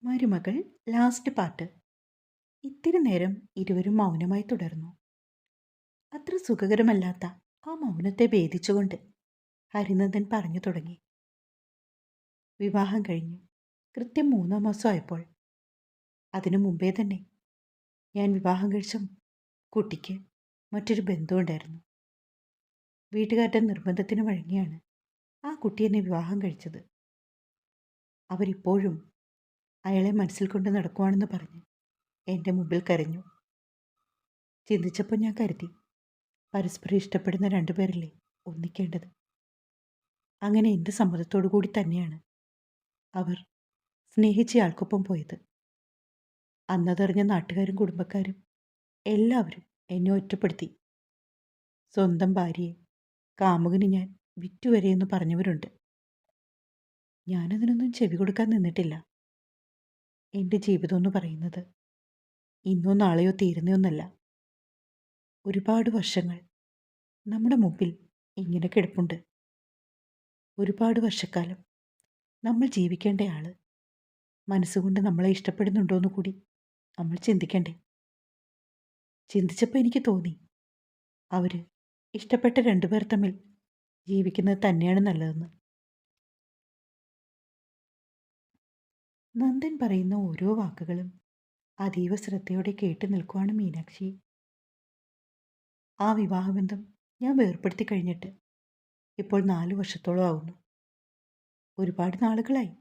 മരുമകൾ last part. ഇത്തിരി നേരം ഇരുവരും മൗനമായി തുടർന്നു. അത്ര സുഖകരമല്ലാത്ത ആ മൗനത്തെ ഭേദിച്ചുകൊണ്ട് ഹരിനന്ദൻ പറഞ്ഞു തുടങ്ങി. വിവാഹം കഴിഞ്ഞു കൃത്യം 3-ാം മാസമായപ്പോൾ, അതിനു മുമ്പേ തന്നെ ഞാൻ വിവാഹം കഴിച്ച കുട്ടിക്ക് മറ്റൊരു ബന്ധമുണ്ടായിരുന്നു. വീട്ടുകാരുടെ നിർബന്ധത്തിന് വഴങ്ങിയാണ് ആ കുട്ടി എന്നെ വിവാഹം കഴിച്ചത്. അവരിപ്പോഴും അയാളെ മനസ്സിൽ കൊണ്ട് നടക്കുവാണെന്ന് പറഞ്ഞ് എൻ്റെ മുമ്പിൽ കരഞ്ഞു. ചിന്തിച്ചപ്പോൾ ഞാൻ കരുതി, പരസ്പരം ഇഷ്ടപ്പെടുന്ന രണ്ടുപേരല്ലേ ഒന്നിക്കേണ്ടത്. അങ്ങനെ എൻ്റെ സമ്മതത്തോടു കൂടി തന്നെയാണ് അവർ സ്നേഹിച്ചയാൾക്കൊപ്പം പോയത്. അന്നതറിഞ്ഞ നാട്ടുകാരും കുടുംബക്കാരും എല്ലാവരും എന്നെ ഒറ്റപ്പെടുത്തി. സ്വന്തം ഭാര്യയെ കാമുകന് ഞാൻ വിറ്റുവരെയെന്ന് പറഞ്ഞവരുണ്ട്. ഞാനതിനൊന്നും ചെവി കൊടുക്കാൻ നിന്നിട്ടില്ല. എൻ്റെ ജീവിതം എന്ന് പറയുന്നത് ഇന്നോ നാളെയോ തീരുന്നൊന്നല്ല. ഒരുപാട് വർഷങ്ങൾ നമ്മുടെ മുമ്പിൽ ഇങ്ങനെ കിടപ്പുണ്ട്. ഒരുപാട് വർഷക്കാലം നമ്മൾ ജീവിക്കേണ്ട ആള് മനസ്സുകൊണ്ട് നമ്മളെ ഇഷ്ടപ്പെടുന്നുണ്ടോയെന്ന് കൂടി നമ്മൾ ചിന്തിക്കണ്ടേ? ചിന്തിച്ചപ്പോൾ എനിക്ക് തോന്നി, അവർ ഇഷ്ടപ്പെട്ട രണ്ടുപേർ തമ്മിൽ ജീവിക്കുന്നത് തന്നെയാണ് നല്ലതെന്ന്. നന്ദൻ പറയുന്ന ഓരോ വാക്കുകളും അതീവ ശ്രദ്ധയോടെ കേട്ടു നിൽക്കുവാണ് മീനാക്ഷി. ആ വിവാഹബന്ധം ഞാൻ വേർപ്പെടുത്തി കഴിഞ്ഞിട്ട് ഇപ്പോൾ 4 വർഷത്തോളം ആവുന്നു. ഒരുപാട് നാളുകളായി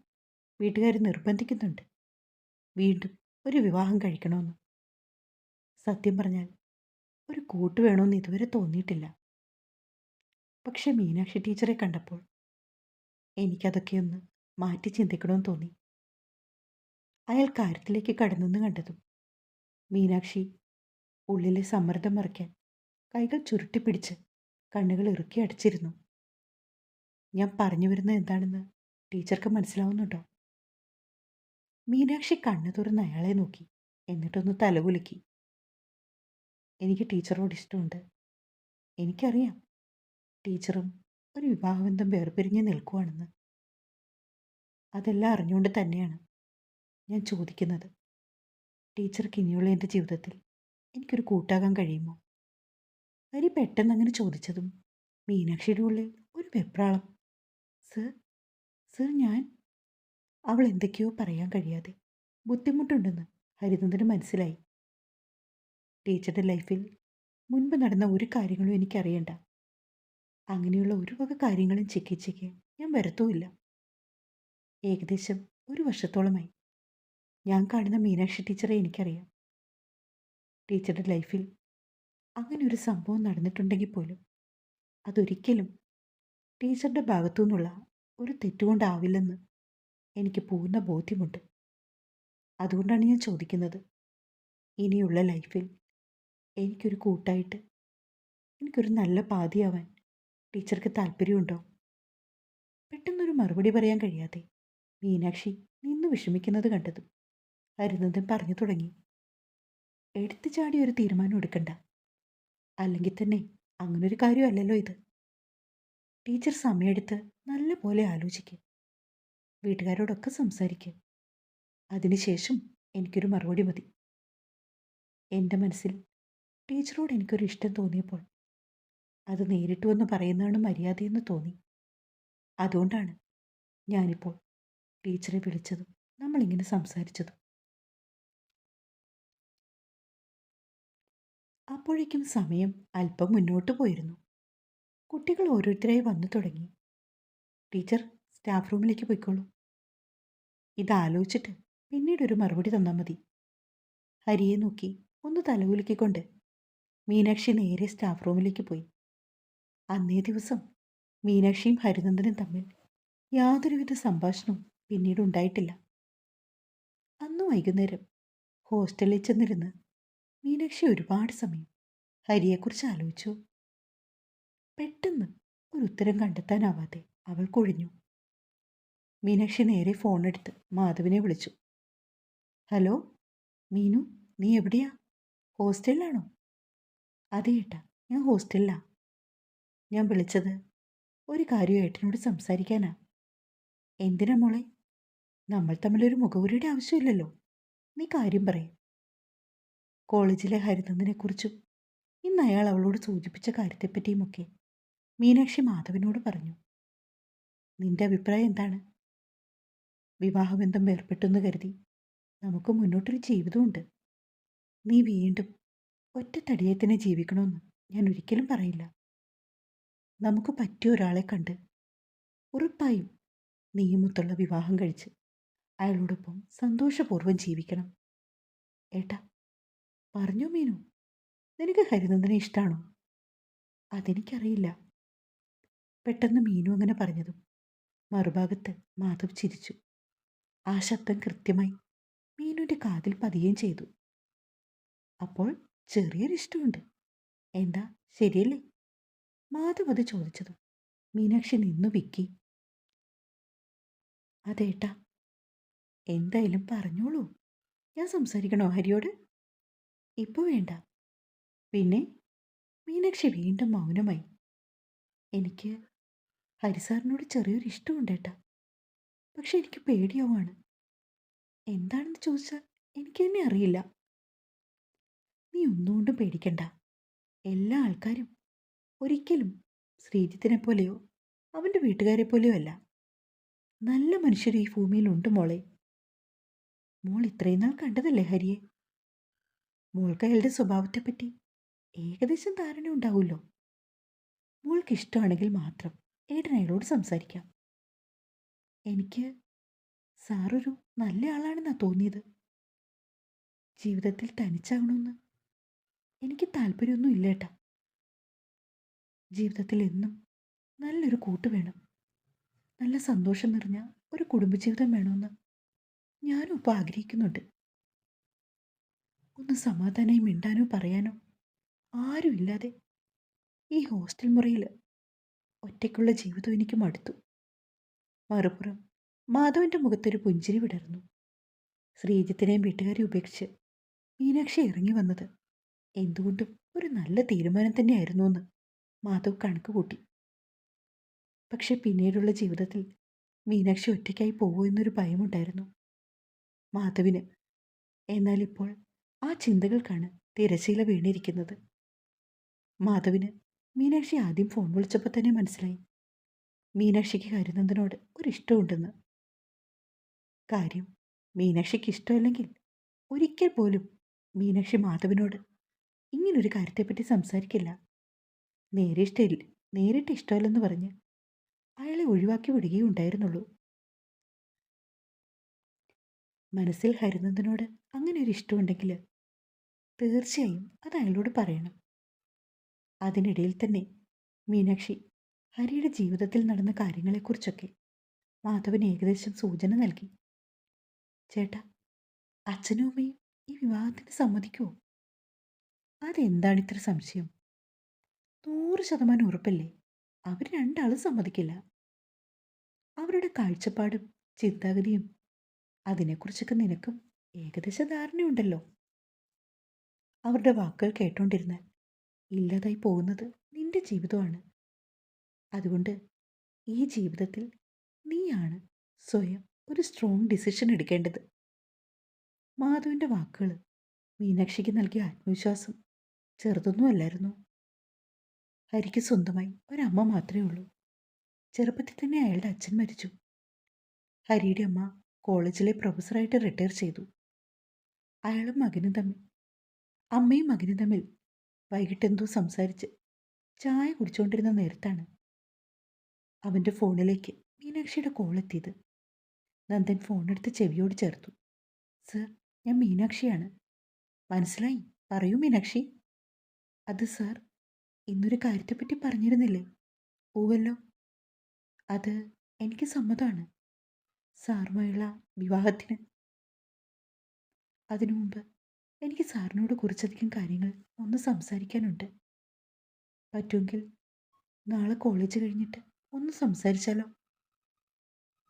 വീട്ടുകാർ നിർബന്ധിക്കുന്നുണ്ട് വീണ്ടും ഒരു വിവാഹം കഴിക്കണമെന്ന്. സത്യം പറഞ്ഞാൽ ഒരു കൂട്ട് വേണമെന്ന് ഇതുവരെ തോന്നിയിട്ടില്ല. പക്ഷെ മീനാക്ഷി ടീച്ചറെ കണ്ടപ്പോൾ എനിക്കതൊക്കെയൊന്ന് മാറ്റി ചിന്തിക്കണമെന്ന് തോന്നി. അയാൾ കാര്യത്തിലേക്ക് കടന്നെന്ന് കണ്ടതും മീനാക്ഷി ഉള്ളിലെ സമ്മർദ്ദം മറയ്ക്കാൻ കൈകൾ ചുരുട്ടിപ്പിടിച്ച് കണ്ണുകൾ ഇറുക്കി അടച്ചിരുന്നു. ഞാൻ പറഞ്ഞു വരുന്നത് എന്താണെന്ന് ടീച്ചർക്ക് മനസ്സിലാവുന്നുണ്ടോ? മീനാക്ഷി കണ്ണു തുറന്ന് അയാളെ നോക്കി, എന്നിട്ടൊന്ന് തലകുലുക്കി. എനിക്ക് ടീച്ചറോട് ഇഷ്ടമുണ്ട്. എനിക്കറിയാം ടീച്ചറും ഒരു വിവാഹബന്ധം വേർപിരിഞ്ഞ് നിൽക്കുവാണെന്ന്. അതെല്ലാം അറിഞ്ഞുകൊണ്ട് തന്നെയാണ് ഞാൻ ചോദിക്കുന്നത്. ടീച്ചർക്ക് ഇനിയുള്ള എൻ്റെ ജീവിതത്തിൽ എനിക്കൊരു കൂട്ടാകാൻ കഴിയുമോ? ഹരി പെട്ടെന്ന് അങ്ങനെ ചോദിച്ചതും മീനാക്ഷിയുടെ ഉള്ളിൽ ഒരു വെപ്രാളം. സർ, സർ ഞാൻ... അവൾ എന്തൊക്കെയോ പറയാൻ കഴിയാതെ ബുദ്ധിമുട്ടുണ്ടെന്ന് ഹരിനന്ദന് മനസ്സിലായി. ടീച്ചറുടെ ലൈഫിൽ മുൻപ് നടന്ന ഒരു കാര്യങ്ങളും എനിക്കറിയണ്ട. അങ്ങനെയുള്ള ഒരു വക കാര്യങ്ങളും ചിക്കിച്ചിക്ക് ഞാൻ വരത്തുമില്ല. ഏകദേശം 1 വർഷത്തോളമായി ഞാൻ കാണുന്ന മീനാക്ഷി ടീച്ചറെ എനിക്കറിയാം. ടീച്ചറുടെ ലൈഫിൽ അങ്ങനെ ഒരു സംഭവം നടന്നിട്ടുണ്ടെങ്കിൽ പോലും അതൊരിക്കലും ടീച്ചറുടെ ഭാഗത്തു നിന്നുള്ള ഒരു തെറ്റുകൊണ്ടാവില്ലെന്ന് എനിക്ക് പൂർണ്ണ ബോധ്യമുണ്ട്. അതുകൊണ്ടാണ് ഞാൻ ചോദിക്കുന്നത്, ഇനിയുള്ള ലൈഫിൽ എനിക്കൊരു കൂട്ടായിട്ട്, എനിക്കൊരു നല്ല പാതിയാവാൻ ടീച്ചർക്ക് താല്പര്യമുണ്ടോ? പെട്ടെന്നൊരു മറുപടി പറയാൻ കഴിയാതെ മീനാക്ഷി നിന്ന് വിഷമിക്കുന്നത് കണ്ടതും ഹരിനന്ദൻ പറഞ്ഞു തുടങ്ങി. എടുത്തു ചാടി ഒരു തീരുമാനം എടുക്കണ്ട. അല്ലെങ്കിൽ തന്നെ അങ്ങനൊരു കാര്യമല്ലല്ലോ ഇത്. ടീച്ചർ സമയമെടുത്ത് നല്ല പോലെ ആലോചിക്കുക, വീട്ടുകാരോടൊക്കെ സംസാരിക്കുക. അതിനുശേഷം എനിക്കൊരു മറുപടി മതി. എൻ്റെ മനസ്സിൽ ടീച്ചറോട് എനിക്കൊരു ഇഷ്ടം തോന്നിയപ്പോൾ അത് നേരിട്ട് വന്ന് പറയുന്നതാണ് മര്യാദയെന്ന് തോന്നി. അതുകൊണ്ടാണ് ഞാനിപ്പോൾ ടീച്ചറെ വിളിച്ചതും നമ്മളിങ്ങനെ സംസാരിച്ചതും. അപ്പോഴേക്കും സമയം അല്പം മുന്നോട്ട് പോയിരുന്നു. കുട്ടികൾ ഓരോരുത്തരായി വന്നു തുടങ്ങി. ടീച്ചർ സ്റ്റാഫ് റൂമിലേക്ക് പോയിക്കോളൂ. ഇതാലോചിച്ചിട്ട് പിന്നീട് ഒരു മറുപടി തന്നാൽ മതി. ഹരിയെ നോക്കി ഒന്ന് തലകുലുക്കിക്കൊണ്ട് മീനാക്ഷി നേരെ സ്റ്റാഫ് റൂമിലേക്ക് പോയി. അന്നേ ദിവസം മീനാക്ഷിയും ഹരിനന്ദനും തമ്മിൽ യാതൊരുവിധ സംഭാഷണവും പിന്നീട് ഉണ്ടായിട്ടില്ല. അന്ന് വൈകുന്നേരം ഹോസ്റ്റലിൽ ചെന്നിരുന്ന് മീനാക്ഷി ഒരുപാട് സമയം ഹരിയെക്കുറിച്ച് ആലോചിച്ചു. പെട്ടെന്ന് ഒരു ഉത്തരം കണ്ടെത്താനാവാതെ അവൾ കുഴിഞ്ഞു. മീനാക്ഷി നേരെ ഫോണെടുത്ത് മാധവിനെ വിളിച്ചു. ഹലോ മീനു, നീ എവിടെയാ? ഹോസ്റ്റലിലാണോ? അതെ ഏട്ടാ, ഞാൻ ഹോസ്റ്റലിലാ. ഞാൻ വിളിച്ചത് ഒരു കാര്യം ഏട്ടനോട് സംസാരിക്കാനാ. എന്തിനാ മോളെ? നമ്മൾ തമ്മിലൊരു മുഖവുരയുടെ ആവശ്യമില്ലല്ലോ. നീ കാര്യം പറയും. കോളേജിലെ ഹരിനന്ദനെക്കുറിച്ചും ഇന്ന് അയാൾ അവളോട് സൂചിപ്പിച്ച കാര്യത്തെപ്പറ്റിയുമൊക്കെ മീനാക്ഷി മാധവനോട് പറഞ്ഞു. നിന്റെ അഭിപ്രായം എന്താണ്? വിവാഹബന്ധം ഏർപ്പെട്ടെന്ന് കരുതി നമുക്ക് മുന്നോട്ടൊരു ജീവിതമുണ്ട്. നീ വീണ്ടും ഒറ്റത്തടിയെ തന്നെ ജീവിക്കണമെന്ന് ഞാൻ ഒരിക്കലും പറയില്ല. നമുക്ക് പറ്റിയ ഒരാളെ കണ്ട് ഉറപ്പായും നീയുമൊത്തുള്ള വിവാഹം കഴിച്ച് അയാളോടൊപ്പം സന്തോഷപൂർവ്വം ജീവിക്കണം. ഏട്ടാ, പറഞ്ഞോ മീനു, നിനക്ക് ഹരിനന്ദനെ ഇഷ്ടമാണോ? അതെനിക്കറിയില്ല. പെട്ടെന്ന് മീനു അങ്ങനെ പറഞ്ഞതും മറുഭാഗത്ത് മാധവ് ചിരിച്ചു. ആ ശബ്ദം കൃത്യമായി മീനുവിൻ്റെ കാതിൽ പതിയുകയും ചെയ്തു. അപ്പോൾ ചെറിയൊരിഷ്ടമുണ്ട്. എന്താ, ശരിയല്ലേ? മാധവ് അത് ചോദിച്ചതും മീനാക്ഷി നിന്നു വിക്കി. അതേട്ടാ, എന്തായാലും പറഞ്ഞോളൂ. ഞാൻ സംസാരിക്കണോ ഹരിയോട്? ഇപ്പോൾ വേണ്ട. പിന്നെ? മീനാക്ഷി വീണ്ടും മൗനമായി. എനിക്ക് ഹരിസാറിനോട് ചെറിയൊരു ഇഷ്ടമുണ്ട് ഏട്ടാ. പക്ഷെ എനിക്ക് പേടിയാവാണ്. എന്താണെന്ന് ചോദിച്ചാൽ എനിക്ക് തന്നെ അറിയില്ല. നീ ഒന്നുകൊണ്ടും പേടിക്കണ്ട. എല്ലാ ആൾക്കാരും ഒരിക്കലും ശ്രീജിത്തിനെ പോലെയോ അവൻ്റെ വീട്ടുകാരെ പോലെയോ അല്ല. നല്ല മനുഷ്യർ ഈ ഭൂമിയിലുണ്ട് മോളെ. മോൾ ഇത്രയും നാൾ കണ്ടതല്ലേ ഹരിയെ? മോൾക്ക് അയാളുടെ സ്വഭാവത്തെപ്പറ്റി ഏകദേശം ധാരണ ഉണ്ടാവുമല്ലോ. മോൾക്ക് ഇഷ്ടമാണെങ്കിൽ മാത്രം ഏട്ടൻ അയാളോട് സംസാരിക്കാം. എനിക്ക് സാറൊരു നല്ല ആളാണെന്നാ തോന്നിയത്. ജീവിതത്തിൽ തനിച്ചാകണമെന്ന് എനിക്ക് താല്പര്യമൊന്നും ഇല്ലേട്ടാ. ജീവിതത്തിൽ എന്നും നല്ലൊരു കൂട്ട് വേണം. നല്ല സന്തോഷം നിറഞ്ഞ ഒരു കുടുംബജീവിതം വേണമെന്ന് ഞാനും ഇപ്പോൾ ആഗ്രഹിക്കുന്നുണ്ട്. ഒന്ന് സമാധാനമായി മിണ്ടാനോ പറയാനോ ആരുമില്ലാതെ ഈ ഹോസ്റ്റൽ മുറിയിൽ ഒറ്റയ്ക്കുള്ള ജീവിതം എനിക്ക് മടുത്തു. മറുപുറം മാധവൻ്റെ മുഖത്തൊരു പുഞ്ചിരി വിടർന്നു. ശ്രീജിത്തിനെയും വീട്ടുകാരെ ഉപേക്ഷിച്ച് മീനാക്ഷി ഇറങ്ങി വന്നത് എന്തുകൊണ്ടും ഒരു നല്ല തീരുമാനം തന്നെയായിരുന്നു എന്ന് മാധവ് കണക്ക് കൂട്ടി. പക്ഷെ പിന്നീടുള്ള ജീവിതത്തിൽ മീനാക്ഷി ഒറ്റയ്ക്കായി പോവോ എന്നൊരു ഭയമുണ്ടായിരുന്നു മാധവിന്. എന്നാൽ ഇപ്പോൾ ആ ചിന്തകൾക്കാണ് തിരശീല വീണിരിക്കുന്നത്. മാധവിന് മീനാക്ഷി ആദ്യം ഫോൺ വിളിച്ചപ്പോൾ തന്നെ മനസ്സിലായി മീനാക്ഷിക്ക് ഹരിനന്ദനോട് ഒരിഷ്ടമുണ്ടെന്ന്. കാര്യം മീനാക്ഷിക്ക് ഇഷ്ടമല്ലെങ്കിൽ ഒരിക്കൽ പോലും മീനാക്ഷി മാധവനോട് ഇങ്ങനൊരു കാര്യത്തെപ്പറ്റി സംസാരിക്കില്ല. നേരിട്ട് ഇഷ്ടമല്ലെന്ന് പറഞ്ഞ് അയാളെ ഒഴിവാക്കി വിടുകയും ഉണ്ടായിരുന്നുള്ളൂ. മനസ്സിൽ ഹരിനന്ദനോട് അങ്ങനെ ഒരു ഇഷ്ടമുണ്ടെങ്കിൽ തീർച്ചയായും അത് അയാളോട് പറയണം. അതിനിടയിൽ തന്നെ മീനാക്ഷി ഹരിയുടെ ജീവിതത്തിൽ നടന്ന കാര്യങ്ങളെക്കുറിച്ചൊക്കെ മാധവന് ഏകദേശം സൂചന നൽകി. ചേട്ടാ, അച്ഛനും അമ്മയും ഈ വിവാഹത്തിന് സമ്മതിക്കുമോ? അതെന്താണ് ഇത്ര സംശയം? 100% ഉറപ്പല്ലേ അവർ രണ്ടാളും സമ്മതിക്കില്ല. അവരുടെ കാഴ്ചപ്പാടും ചിന്താഗതിയും അതിനെക്കുറിച്ചൊക്കെ നിനക്കും ഏകദേശ ധാരണയുണ്ടല്ലോ. അവരുടെ വാക്കുകൾ കേട്ടോണ്ടിരുന്നാൽ ഇല്ലാതായി പോകുന്നത് നിന്റെ ജീവിതമാണ്. അതുകൊണ്ട് ഈ ജീവിതത്തിൽ നീയാണ് സ്വയം ഒരു സ്ട്രോങ് ഡിസിഷൻ എടുക്കേണ്ടത്. മാധവൻ്റെ വാക്കുകൾ മീനാക്ഷിക്ക് നൽകിയ ആത്മവിശ്വാസം ചെറുതൊന്നുമല്ലായിരുന്നു. ഹരിക്ക് സ്വന്തമായി ഒരമ്മ മാത്രമേ ഉള്ളൂ. ചെറുപ്പത്തിൽ തന്നെ അയാളുടെ അച്ഛൻ മരിച്ചു. ഹരിയുടെ അമ്മ കോളേജിലെ പ്രൊഫസറായിട്ട് റിട്ടയർ ചെയ്തു. അയാളും അമ്മയും മകനും തമ്മിൽ വൈകിട്ടെന്തോ സംസാരിച്ച് ചായ കുടിച്ചുകൊണ്ടിരുന്ന നേരത്താണ് അവൻ്റെ ഫോണിലേക്ക് മീനാക്ഷിയുടെ കോൾ എത്തിയത്. നന്ദൻ ഫോണെടുത്ത് ചെവിയോട് ചേർത്തു. സർ, ഞാൻ മീനാക്ഷിയാണ്. മനസ്സിലായി, പറയൂ മീനാക്ഷി. അത് സാർ, ഇന്നൊരു കാര്യത്തെപ്പറ്റി പറഞ്ഞിരുന്നില്ലേ? പൂവല്ലോ. അത് എനിക്ക് സമ്മതമാണ്. സാറുമായുള്ള വിവാഹത്തിന്. അതിനു മുമ്പ് എനിക്ക് സാറിനോട് കുറച്ചധികം കാര്യങ്ങൾ ഒന്ന് സംസാരിക്കാനുണ്ട്. പറ്റുമെങ്കിൽ നാളെ കോളേജ് കഴിഞ്ഞിട്ട് ഒന്ന് സംസാരിച്ചാലോ?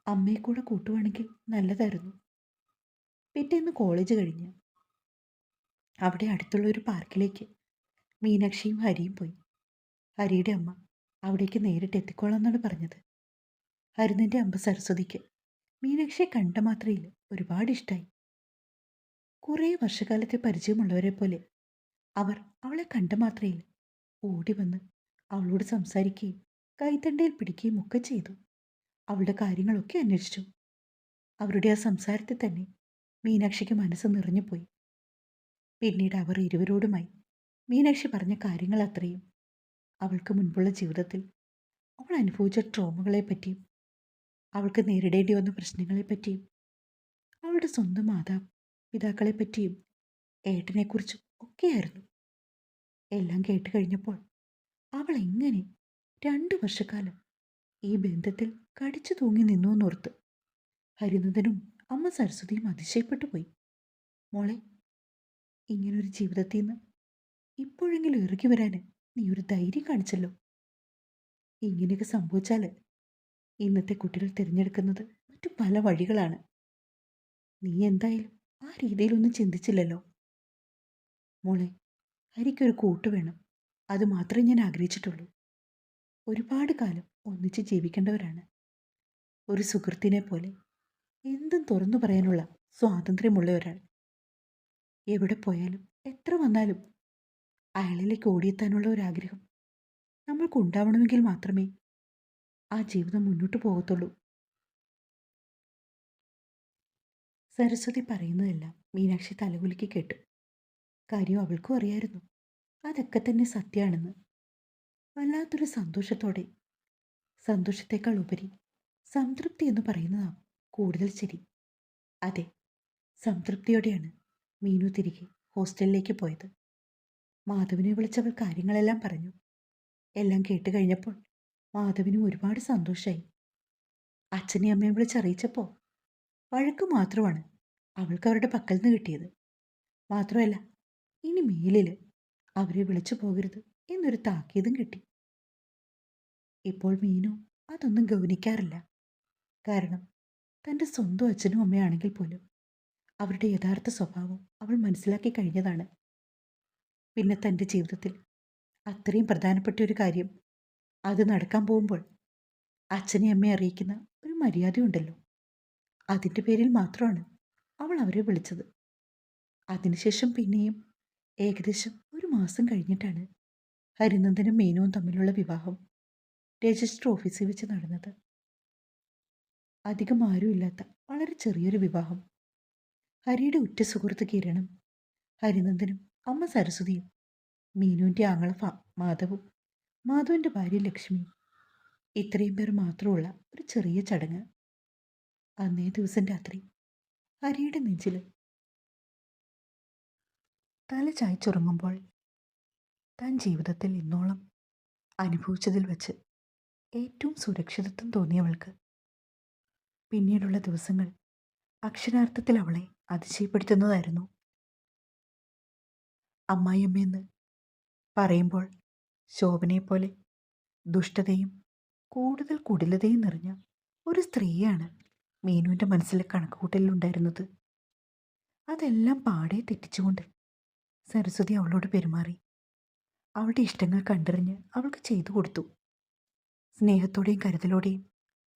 അമ്മയെ കൂടെ കൂട്ടുവാണെങ്കിൽ നല്ലതായിരുന്നു. പിറ്റേന്ന് കോളേജ് കഴിഞ്ഞ് അവിടെ അടുത്തുള്ള ഒരു പാർക്കിലേക്ക് മീനാക്ഷിയും ഹരിയും പോയി. ഹരിയുടെ അമ്മ അവിടേക്ക് നേരിട്ട് എത്തിക്കോളാമെന്നാണ് പറഞ്ഞത്. ഹരിനൻ്റെ അമ്മ സരസ്വതിക്ക് മീനാക്ഷിയെ കണ്ട മാത്രയിൽ ഒരുപാട് ഇഷ്ടമായി. കുറേ വർഷകാലത്തെ പരിചയമുള്ളവരെ പോലെ അവർ അവളെ കണ്ട മാത്രയിൽ ഓടി വന്ന് അവളോട് സംസാരിക്കുകയും കൈത്തണ്ടയിൽ പിടിക്കുകയും ഒക്കെ ചെയ്തു. അവളുടെ കാര്യങ്ങളൊക്കെ അന്വേഷിച്ചു. അവരുടെ ആ സംസാരത്തിൽ തന്നെ മീനാക്ഷിക്ക് മനസ്സ് നിറഞ്ഞുപോയി. പിന്നീട് അവർ ഇരുവരോടുമായി മീനാക്ഷി പറഞ്ഞ കാര്യങ്ങൾ അത്രയും അവൾക്ക് മുൻപുള്ള ജീവിതത്തിൽ അവൾ അനുഭവിച്ച ട്രോമകളെപ്പറ്റിയും അവൾക്ക് നേരിടേണ്ടി വന്ന പ്രശ്നങ്ങളെപ്പറ്റിയും അവളുടെ സ്വന്തം മാതാപിതാക്കളെപ്പറ്റിയും ഏട്ടനെക്കുറിച്ചും ഒക്കെയായിരുന്നു. എല്ലാം കേട്ട് കഴിഞ്ഞപ്പോൾ അവൾ എങ്ങനെ 2 വർഷക്കാലം ഈ ബന്ധത്തിൽ കടിച്ചു തൂങ്ങി നിന്നു എന്നോർത്ത് ഹരിനന്ദനും അമ്മ സരസ്വതിയും അതിശയപ്പെട്ടു പോയി. മോളെ, ഇങ്ങനൊരു ജീവിതത്തിൽ നിന്ന് ഇപ്പോഴെങ്കിലും ഇറങ്ങി വരാൻ നീ ഒരു ധൈര്യം കാണിച്ചല്ലോ. ഇങ്ങനെയൊക്കെ സംഭവിച്ചാൽ ഇന്നത്തെ കുട്ടികൾ തിരഞ്ഞെടുക്കുന്നത് മറ്റു പല വഴികളാണ്. നീ എന്തായാലും ആ രീതിയിലൊന്നും ചിന്തിച്ചില്ലല്ലോ. മോളെ, ഹരിക്കൊരു കൂട്ട് വേണം. അത് മാത്രമേ ഞാൻ ആഗ്രഹിച്ചിട്ടുള്ളൂ. ഒരുപാട് കാലം ഒന്നിച്ച് ജീവിക്കേണ്ടവരാണ്. ഒരു സുഹൃത്തിനെ പോലെ എന്തും തുറന്നു പറയാനുള്ള സ്വാതന്ത്ര്യമുള്ള ഒരാൾ. എവിടെ പോയാലും എത്ര വന്നാലും അയാളിലേക്ക് ഓടിയെത്താനുള്ള ഒരാഗ്രഹം നമ്മൾക്കുണ്ടാവണമെങ്കിൽ മാത്രമേ ആ ജീവിതം മുന്നോട്ട് പോകത്തുള്ളൂ. സരസ്വതി പറയുന്നതെല്ലാം മീനാക്ഷി തലകുലുക്കി കേട്ടു. കാര്യം അവൾക്കും അറിയായിരുന്നു, അതൊക്കെ തന്നെ സത്യമാണെന്ന്. വല്ലാത്തൊരു സന്തോഷത്തോടെ, സന്തോഷത്തേക്കാൾ ഉപരി സംതൃപ്തി എന്ന് പറയുന്നതാണ് കൂടുതൽ ശരി. അതെ, സംതൃപ്തിയോടെയാണ് മീനു തിരികെ ഹോസ്റ്റലിലേക്ക് പോയത്. മാധവിനെ വിളിച്ചവൾ കാര്യങ്ങളെല്ലാം പറഞ്ഞു. എല്ലാം കേട്ട് കഴിഞ്ഞപ്പോൾ മാധവിനും ഒരുപാട് സന്തോഷമായി. അച്ഛനെയും അമ്മയും വിളിച്ചറിയിച്ചപ്പോൾ വഴക്ക് മാത്രമാണ് അവൾക്ക് അവരുടെ പക്കൽ നിന്ന് കിട്ടിയത്. മാത്രമല്ല, ഇനി മേലിൽ അവരെ വിളിച്ചു പോകരുത് എന്നൊരു താക്കീതും കിട്ടി. ഇപ്പോൾ മീനു അതൊന്നും ഗൗനിക്കാറില്ല. കാരണം തൻ്റെ സ്വന്തം അച്ഛനും അമ്മയാണെങ്കിൽ പോലും അവരുടെ യഥാർത്ഥ സ്വഭാവം അവൾ മനസ്സിലാക്കി കഴിഞ്ഞതാണ്. പിന്നെ തൻ്റെ ജീവിതത്തിൽ അത്രയും പ്രധാനപ്പെട്ട ഒരു കാര്യം അത് നടക്കാൻ പോകുമ്പോൾ അച്ഛനെ അമ്മയെ അറിയിക്കുന്ന ഒരു മര്യാദയുണ്ടല്ലോ, അതിൻ്റെ പേരിൽ മാത്രമാണ് അവൾ അവരെ വിളിച്ചത്. അതിനുശേഷം പിന്നെയും ഏകദേശം 1 മാസം കഴിഞ്ഞിട്ടാണ് ഹരിനന്ദനും മീനുവും തമ്മിലുള്ള വിവാഹം രജിസ്റ്റർ ഓഫീസിൽ വെച്ച് നടന്നത്. അധികം ആരുമില്ലാത്ത വളരെ ചെറിയൊരു വിവാഹം. ഹരിയുടെ ഉറ്റ സുഹൃത്ത് കിരണും ഹരിനന്ദനും അമ്മ സരസ്വതിയും മീനുവിൻ്റെ ആങ്ങള മാധവും മാധവൻ്റെ ഭാര്യ ലക്ഷ്മിയും, ഇത്രയും പേർ മാത്രമുള്ള ഒരു ചെറിയ ചടങ്ങ്. അന്നേ ദിവസം രാത്രി ഹരിയുടെ നെഞ്ചിൽ തല ചായ്ച്ചുറങ്ങുമ്പോൾ താൻ ജീവിതത്തിൽ ഇന്നോളം അനുഭവിച്ചതിൽ വച്ച് ഏറ്റവും സുരക്ഷിതത്വം തോന്നിയവൾക്ക് പിന്നീടുള്ള ദിവസങ്ങൾ അക്ഷരാർത്ഥത്തിൽ അവളെ അതിശയപ്പെടുത്തുന്നതായിരുന്നു. അമ്മായിയമ്മയെന്ന് പറയുമ്പോൾ ശോഭനയെപ്പോലെ ദുഷ്ടതയും കൂടുതൽ കുടിലതയും നിറഞ്ഞ ഒരു സ്ത്രീയാണ് മീനുവിൻ്റെ മനസ്സിലെ കണക്കുകൂട്ടലിലുണ്ടായിരുന്നത്. അതെല്ലാം പാടെ തെറ്റിച്ചുകൊണ്ട് സരസ്വതി അവളോട് പെരുമാറി. അവളുടെ ഇഷ്ടങ്ങൾ കണ്ടറിഞ്ഞ് അവൾക്ക് ചെയ്തു കൊടുത്തു. സ്നേഹത്തോടെയും കരുതലോടെയും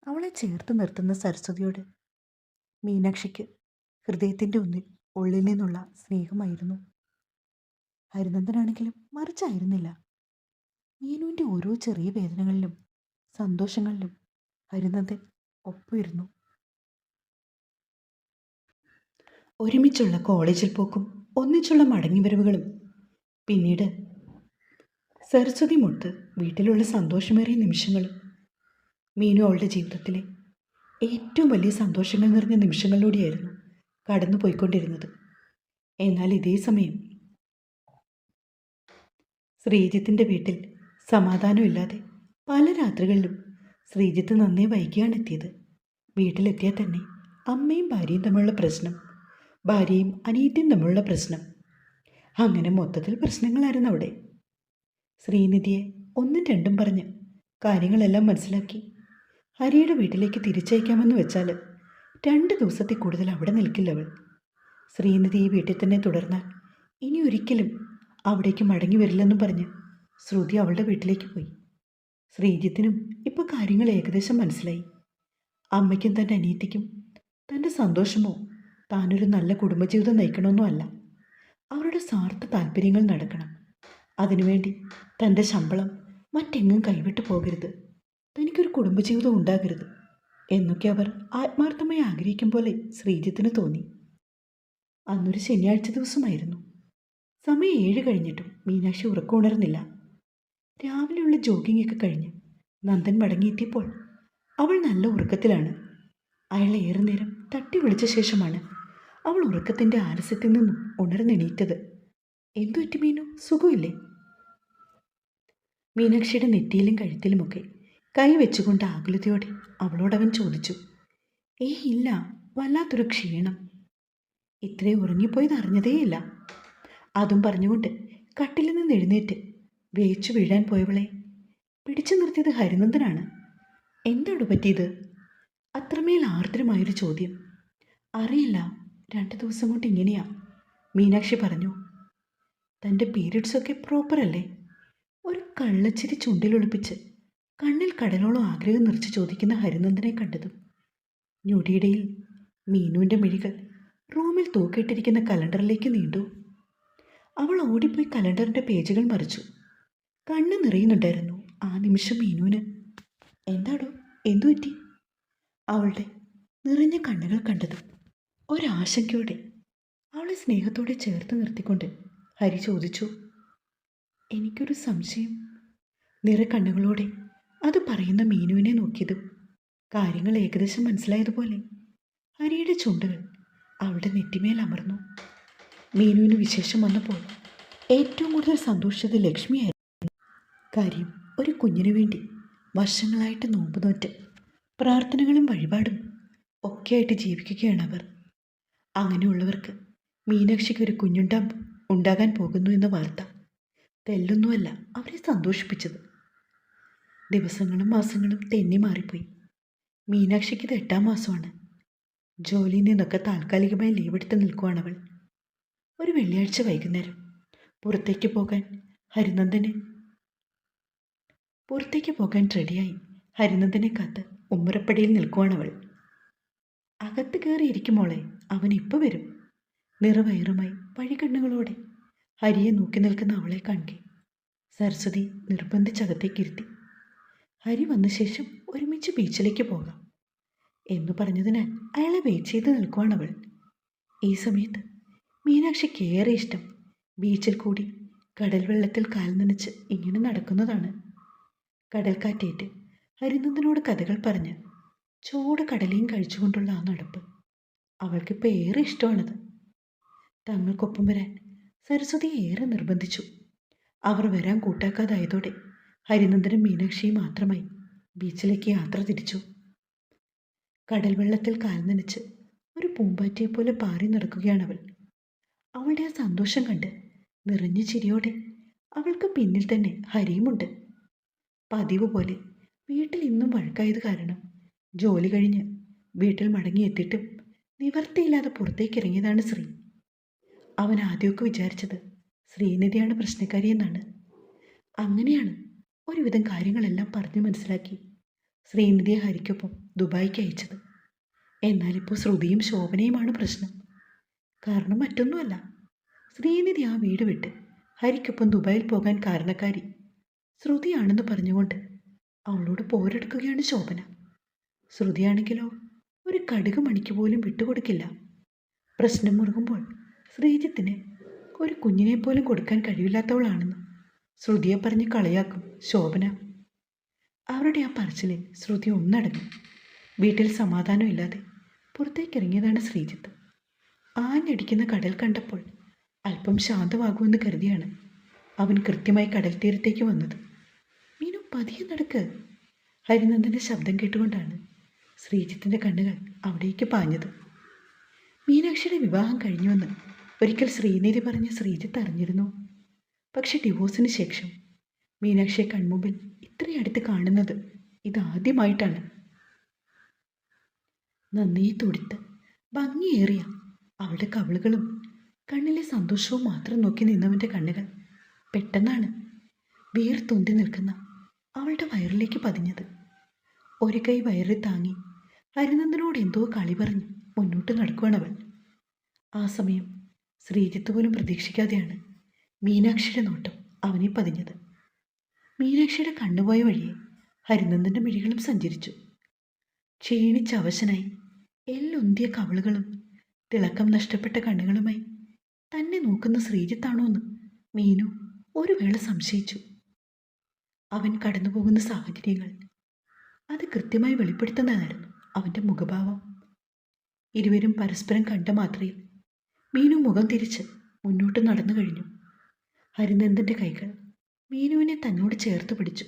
അവളെ ചേർത്ത് നിർത്തുന്ന സരസ്വതിയോട് മീനാക്ഷിക്ക് ഹൃദയത്തിൻ്റെ ഉള്ളിൽ നിന്നുള്ള സ്നേഹമായിരുന്നു. ഹരിനന്ദനാണെങ്കിലും മറിച്ചായിരുന്നില്ല. മീനുവിൻ്റെ ഓരോ ചെറിയ വേദനകളിലും സന്തോഷങ്ങളിലും ഹരിനന്ദൻ ഒപ്പമിരുന്നു. ഒരുമിച്ചുള്ള കോളേജിൽ പോക്കും ഒന്നിച്ചുള്ള മടങ്ങിവരവുകളും പിന്നീട് സരസ്വതി മൊത്ത് വീട്ടിലുള്ള സന്തോഷമേറിയ നിമിഷങ്ങളും മീനു അവളുടെ ജീവിതത്തിലെ ഏറ്റവും വലിയ സന്തോഷങ്ങൾ നിറഞ്ഞ നിമിഷങ്ങളിലൂടെയായിരുന്നു കടന്നു പോയിക്കൊണ്ടിരുന്നത്. എന്നാൽ ഇതേ സമയം ശ്രീജിത്തിൻ്റെ വീട്ടിൽ സമാധാനമില്ലാതെ പല രാത്രികളിലും ശ്രീജിത്ത് നന്നേ വൈകിയാണ് എത്തിയത്. വീട്ടിലെത്തിയാൽ തന്നെ അമ്മയും ഭാര്യയും തമ്മിലുള്ള പ്രശ്നം, ഭാര്യയും അനിയത്തിയും തമ്മിലുള്ള പ്രശ്നം, അങ്ങനെ മൊത്തത്തിൽ പ്രശ്നങ്ങളായിരുന്നു അവിടെ. ശ്രീനിധിയെ ഒന്നും രണ്ടും പറഞ്ഞ് കാര്യങ്ങളെല്ലാം മനസ്സിലാക്കി ഹരിയുടെ വീട്ടിലേക്ക് തിരിച്ചയക്കാമെന്ന് വെച്ചാൽ 2 ദിവസത്തിൽ കൂടുതൽ അവിടെ നിൽക്കില്ല അവൾ. ശ്രീനിധി ഈ വീട്ടിൽ തന്നെ തുടർന്നാൽ ഇനി ഒരിക്കലും അവിടേക്ക് മടങ്ങി വരില്ലെന്നും പറഞ്ഞ് ശ്രുതി അവളുടെ വീട്ടിലേക്ക് പോയി. ശ്രീജിത്തിനും ഇപ്പോൾ കാര്യങ്ങൾ ഏകദേശം മനസ്സിലായി. അമ്മയ്ക്കും തൻ്റെ അനിയത്തിക്കും തൻ്റെ സന്തോഷമോ താനൊരു നല്ല കുടുംബജീവിതം നയിക്കണമെന്നോ അല്ല. അവരുടെ സ്വാർത്ഥ താല്പര്യങ്ങൾ നടക്കണം. അതിനുവേണ്ടി തൻ്റെ ശമ്പളം മറ്റെങ്ങും കൈവിട്ടു പോകരുത്. തനിക്കൊരു കുടുംബജീവിതം ഉണ്ടാകരുത് എന്നൊക്കെ അവർ ആത്മാർത്ഥമായി ആഗ്രഹിക്കും പോലെ ശ്രീജിത്തിന് തോന്നി. അന്നൊരു ശനിയാഴ്ച ദിവസമായിരുന്നു. സമയം 7 കഴിഞ്ഞിട്ടും മീനാക്ഷി ഉറക്കമുണർന്നില്ല. രാവിലെയുള്ള ജോഗിംഗ് ഒക്കെ കഴിഞ്ഞ് നന്ദൻ മടങ്ങിയെത്തിയപ്പോൾ അവൾ നല്ല ഉറക്കത്തിലാണ്. അയാളെ ഏറെ നേരം തട്ടി വിളിച്ച ശേഷമാണ് അവൾ ഉറക്കത്തിൻ്റെ ആലസ്യത്തിൽ നിന്നും ഉണർന്നെണീറ്റത്. എന്തുപറ്റി മീനു, സുഖമില്ലേ? മീനാക്ഷിയുടെ നെറ്റിയിലും കഴുത്തിലുമൊക്കെ കൈ വെച്ചുകൊണ്ട് ആകുലതയോടെ അവളോടവൻ ചോദിച്ചു. ഇല്ല, വല്ലാത്തൊരു ക്ഷീണം. ഇത്രയും ഉറങ്ങിപ്പോയത് അറിഞ്ഞതേയില്ല. അതും പറഞ്ഞുകൊണ്ട് കട്ടിലിൽ നിന്ന് എഴുന്നേറ്റ് വേച്ചു വീഴാൻ പോയവളെ പിടിച്ചു നിർത്തിയത് ഹരിനന്ദനാണ്. എന്താണ് പറ്റിയത്? അത്രമേൽ ആർദ്രമായൊരു ചോദ്യം. അറിയില്ല, 2 ദിവസം കൊണ്ട് ഇങ്ങനെയാ, മീനാക്ഷി പറഞ്ഞു. തൻ്റെ പീരിയഡ്സൊക്കെ പ്രോപ്പറല്ലേ? ഒരു കള്ളച്ചിരി ചുണ്ടിലൊളിപ്പിച്ച് കണ്ണിൽ കടലോളം ആഗ്രഹം നിറച്ച് ചോദിക്കുന്ന ഹരിനന്ദനെ കണ്ടതും ഞൊടിയിടയിൽ മീനുവിൻ്റെ മിഴികൾ റൂമിൽ തൂക്കിയിട്ടിരിക്കുന്ന കലണ്ടറിലേക്ക് നീണ്ടു. അവൾ ഓടിപ്പോയി കലണ്ടറിൻ്റെ പേജുകൾ മറിച്ചു. കണ്ണ് നിറയുന്നുണ്ടായിരുന്നു ആ നിമിഷം മീനുവിന്. എന്താടോ, എന്തു പറ്റി? അവളുടെ നിറഞ്ഞ കണ്ണുകൾ കണ്ടതും ഒരാശങ്കയോടെ അവളെ സ്നേഹത്തോടെ ചേർത്ത് നിർത്തിക്കൊണ്ട് ഹരി ചോദിച്ചു. എനിക്കൊരു സംശയം. നിറക്കണ്ണുകളോടെ അത് പറയുന്ന മീനുവിനെ നോക്കിയതും കാര്യങ്ങൾ ഏകദേശം മനസ്സിലായതുപോലെ ഹരിയുടെ ചുണ്ടുകൾ അവളുടെ നെറ്റിമേൽ അമർന്നു. മീനുവിന് വിശേഷം വന്നപ്പോൾ ഏറ്റവും കൂടുതൽ സന്തോഷിച്ചത് ലക്ഷ്മിയായിരുന്നു. കാര്യം, ഒരു കുഞ്ഞിനു വേണ്ടി വർഷങ്ങളായിട്ട് നോമ്പ് നോറ്റ് പ്രാർത്ഥനകളും വഴിപാടും ഒക്കെയായിട്ട് ജീവിക്കുകയാണ് അവർ. അങ്ങനെയുള്ളവർക്ക് മീനാക്ഷിക്ക് ഒരു ഉണ്ടാകാൻ പോകുന്നു എന്ന വാർത്ത തെല്ലൊന്നുമല്ല അവരെ സന്തോഷിപ്പിച്ചത്. ദിവസങ്ങളും മാസങ്ങളും തെന്നി മാറിപ്പോയി. മീനാക്ഷിക്ക് ഇത് 8ാം മാസമാണ്. ജോലിയിൽ നിന്നൊക്കെ താൽക്കാലികമായി ലീവെടുത്ത് നിൽക്കുവാണവൾ. ഒരു വെള്ളിയാഴ്ച വൈകുന്നേരം പുറത്തേക്ക് പോകാൻ റെഡിയായി ഹരിനന്ദനെ കാത്ത് ഉമ്മറപ്പടിയിൽ നിൽക്കുവാണവൾ. അകത്ത് കയറിയിരിക്കുമോളെ, അവൻ ഇപ്പോൾ വരും. നിറവയറുമായി വഴികണ്ണുകളോടെ ഹരിയെ നോക്കി നിൽക്കുന്ന അവളെ കാണുകെ സരസ്വതി നിർബന്ധിച്ചകത്തേക്കിരുത്തി. ഹരി വന്ന ശേഷം ഒരുമിച്ച് ബീച്ചിലേക്ക് പോകാം എന്നു പറഞ്ഞതിനാൽ അയാളെ വെയിറ്റ് ചെയ്ത് നിൽക്കുവാണവൾ. ഈ സമയത്ത് മീനാക്ഷിക്ക് ഏറെ ഇഷ്ടം ബീച്ചിൽ കൂടി കടൽ വെള്ളത്തിൽ കാൽ നനച്ച് ഇങ്ങനെ നടക്കുന്നതാണ്. കടൽക്കാറ്റേറ്റ് ഹരിനന്ദനോട് കഥകൾ പറഞ്ഞ് ചൂട് കടലയും കഴിച്ചുകൊണ്ടുള്ള ആ നടപ്പ് അവൾക്കിപ്പോൾ ഏറെ ഇഷ്ടമാണത്. തങ്ങൾക്കൊപ്പം വരാൻ സരസ്വതി ഏറെ നിർബന്ധിച്ചു. അവർ വരാൻ കൂട്ടാക്കാതായതോടെ ഹരിനന്ദനും മീനാക്ഷിയും മാത്രമായി ബീച്ചിലേക്ക് യാത്ര തിരിച്ചു. കടൽ വെള്ളത്തിൽ കാൽ നനച്ച് ഒരു പൂമ്പാറ്റയെപ്പോലെ പാറി നടക്കുകയാണവൾ. അവളുടെ ആ സന്തോഷം കണ്ട് നിറഞ്ഞ ചിരിയോടെ അവൾക്ക് പിന്നിൽ തന്നെ ഹരിയുമുണ്ട്. പതിവ് പോലെ വീട്ടിൽ ഇന്നും വഴക്കായത് കാരണം ജോലി കഴിഞ്ഞ് വീട്ടിൽ മടങ്ങിയെത്തിയിട്ടും നിവർത്തിയില്ലാതെ പുറത്തേക്ക് ഇറങ്ങിയതാണ് ശ്രീ. അവൻ ആദ്യമൊക്കെ വിചാരിച്ചത് ശ്രീനിധിയാണ് പ്രശ്നക്കാരിയെന്നാണ്. അങ്ങനെയാണ് ഒരുവിധം കാര്യങ്ങളെല്ലാം പറഞ്ഞു മനസ്സിലാക്കി ശ്രീനിധിയെ ഹരിക്കൊപ്പം ദുബായിക്ക് അയച്ചത്. എന്നാലിപ്പോൾ ശ്രുതിയും ശോഭനയുമാണ് പ്രശ്നം. കാരണം മറ്റൊന്നുമല്ല, ശ്രീനിധി ആ വീട് വിട്ട് ഹരിക്കൊപ്പം ദുബായിൽ പോകാൻ കാരണക്കാരി ശ്രുതിയാണെന്ന് പറഞ്ഞുകൊണ്ട് അവളോട് പോരെടുക്കുകയാണ് ശോഭന. ശ്രുതിയാണെങ്കിലോ ഒരു കടുക് മണിക്ക് പോലും വിട്ടുകൊടുക്കില്ല. പ്രശ്നം മുറുകുമ്പോൾ ശ്രീജിത്തിന് ഒരു കുഞ്ഞിനെ പോലും കൊടുക്കാൻ കഴിയില്ലാത്തവളാണെന്ന് ശ്രുതിയെ പറഞ്ഞ് കളിയാക്കും ശോഭന. അവരുടെ ആ പറച്ചിലിൽ ശ്രുതി ഒന്നടങ്ങും. വീട്ടിൽ സമാധാനമില്ലാതെ പുറത്തേക്കിറങ്ങിയതാണ് ശ്രീജിത്ത്. ആഞ്ഞടിക്കുന്ന കടൽ കണ്ടപ്പോൾ അല്പം ശാന്തമാകുമെന്ന് കരുതിയാണ് അവൻ കൃത്യമായി കടൽ തീരത്തേക്ക് വന്നത്. മീനു, പതിയെ നടക്ക്. ഹരിനന്ദൻ്റെ ശബ്ദം കേട്ടുകൊണ്ടാണ് ശ്രീജിത്തിൻ്റെ കണ്ണുകൾ അവിടേക്ക് പാഞ്ഞത്. മീനാക്ഷിയുടെ വിവാഹം കഴിഞ്ഞുവെന്ന് ഒരിക്കൽ ശ്രീനിധി പറഞ്ഞ് ശ്രീജിത്ത് അറിഞ്ഞിരുന്നു. പക്ഷെ ഡിവോഴ്സിന് ശേഷം മീനാക്ഷിയെ കൺമുമ്പിൽ ഇത്രയടുത്ത് കാണുന്നത് ഇതാദ്യമായിട്ടാണ്. നന്നേ തുടുത്ത് ഭംഗിയേറിയ അവളുടെ കവിളുകളും കണ്ണിലെ സന്തോഷവും മാത്രം നോക്കി നിന്നവൻ്റെ കണ്ണുകൾ പെട്ടെന്നാണ് വീർത്തുണ്ടി നിൽക്കുന്ന അവളുടെ വയറിലേക്ക് പതിഞ്ഞത്. ഒരു കൈ വയറിൽ താങ്ങി ഹരിനന്ദനോട് എന്തോ കളി പറഞ്ഞ് മുന്നോട്ട് നടക്കുവാണവൾ. ആ സമയം ശ്രീജിത്ത് പോലും പ്രതീക്ഷിക്കാതെയാണ് മീനാക്ഷിയുടെ നോട്ടം അവനെ പതിഞ്ഞത്. മീനാക്ഷിയുടെ കണ്ണുപോയ വഴിയെ ഹരിനന്ദൻ്റെ മിഴികളും സഞ്ചരിച്ചു. ക്ഷീണിച്ച അവശനായി എല്ലൊന്തിയ കവളുകളും തിളക്കം നഷ്ടപ്പെട്ട കണ്ണുകളുമായി തന്നെ നോക്കുന്ന ശ്രീജിത്താണോ എന്ന് മീനു ഒരു വേള സംശയിച്ചു. അവൻ കടന്നുപോകുന്ന സാഹചര്യങ്ങൾ അത് കൃത്യമായി വെളിപ്പെടുത്തുന്നതായിരുന്നു അവൻ്റെ മുഖഭാവം. ഇരുവരും പരസ്പരം കണ്ട മാത്രയിൽ മീനു മുഖം തിരിച്ച് മുന്നോട്ട് നടന്നു കഴിഞ്ഞു. ഹരിനന്ദൻ്റെ കൈകൾ മീനുവിനെ തന്നോട് ചേർത്ത് പിടിച്ചു.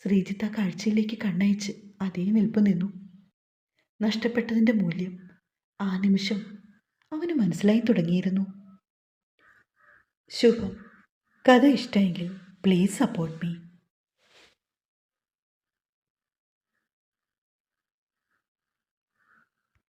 ശ്രീജിത്ത് ആ കാഴ്ചയിലേക്ക് കണ്ണയച്ച് അതേ നിൽപ്പ് നിന്നു. നഷ്ടപ്പെട്ടതിൻ്റെ മൂല്യം ആ നിമിഷം അവന് മനസ്സിലായി തുടങ്ങിയിരുന്നു. ശുഭം. കഥ ഇഷ്ടമെങ്കിൽ പ്ലീസ് സപ്പോർട്ട് മീ.